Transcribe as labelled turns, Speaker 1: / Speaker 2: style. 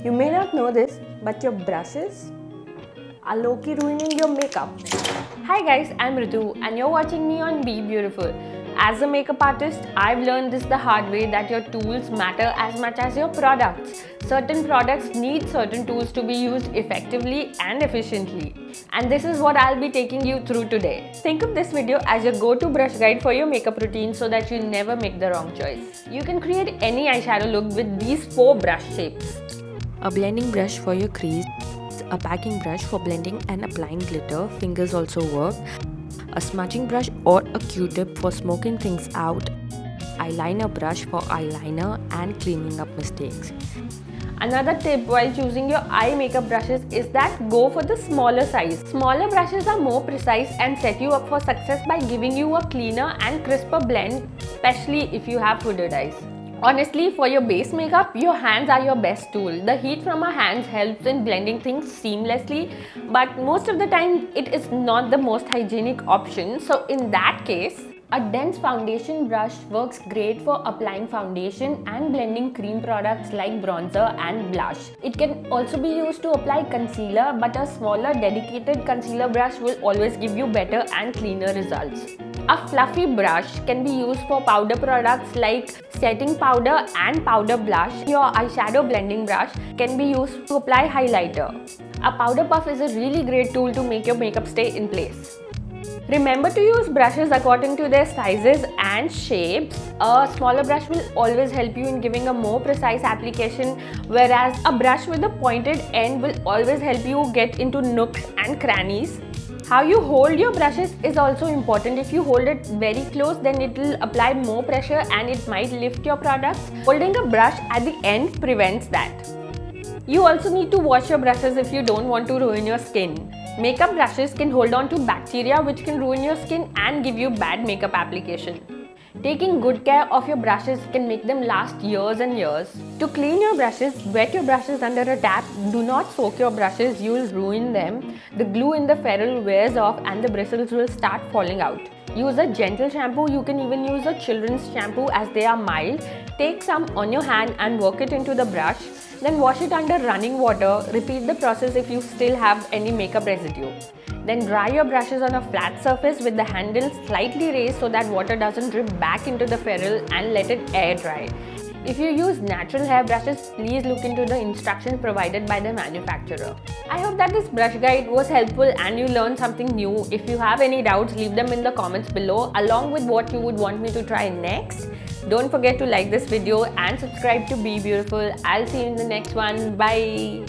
Speaker 1: You may not know this, but your brushes are low-key ruining your makeup. Hi guys, I'm Ritu and you're watching me on Be Beautiful. As a makeup artist, I've learned this the hard way that your tools matter as much as your products. Certain products need certain tools to be used effectively and efficiently. And this is what I'll be taking you through today. Think of this video as your go-to brush guide for your makeup routine so that you never make the wrong choice. You can create any eyeshadow look with these 4 brush shapes.
Speaker 2: A blending brush for your crease, a packing brush for blending and applying glitter, fingers also work, a smudging brush or a Q-tip for smoking things out, eyeliner brush for eyeliner and cleaning up mistakes.
Speaker 1: Another tip while choosing your eye makeup brushes is that go for the smaller size. Smaller brushes are more precise and set you up for success by giving you a cleaner and crisper blend, especially if you have hooded eyes. Honestly, for your base makeup, your hands are your best tool. The heat from our hands helps in blending things seamlessly, but most of the time it is not the most hygienic option. So in that case, a dense foundation brush works great for applying foundation and blending cream products like bronzer and blush. It can also be used to apply concealer, but a smaller dedicated concealer brush will always give you better and cleaner results. A fluffy brush can be used for powder products like setting powder and powder blush. Your eyeshadow blending brush can be used to apply highlighter. A powder puff is a really great tool to make your makeup stay in place. Remember to use brushes according to their sizes and shapes. A smaller brush will always help you in giving a more precise application, whereas a brush with a pointed end will always help you get into nooks and crannies. How you hold your brushes is also important. If you hold it very close, then it will apply more pressure and it might lift your products. Holding a brush at the end prevents that. You also need to wash your brushes if you don't want to ruin your skin. Makeup brushes can hold on to bacteria which can ruin your skin and give you bad makeup application. Taking good care of your brushes can make them last years and years. To clean your brushes, wet your brushes under a tap. Do not soak your brushes, you will ruin them. The glue in the ferrule wears off and the bristles will start falling out. Use a gentle shampoo. You can even use a children's shampoo as they are mild. Take some on your hand and work it into the brush. Then wash it under running water. Repeat the process if you still have any makeup residue. Then dry your brushes on a flat surface with the handle slightly raised so that water doesn't drip back into the ferrule, and let it air dry. If you use natural hair brushes, please look into the instructions provided by the manufacturer. I hope that this brush guide was helpful and you learned something new. If you have any doubts, leave them in the comments below along with what you would want me to try next. Don't forget to like this video and subscribe to Be Beautiful. I'll see you in the next one. Bye.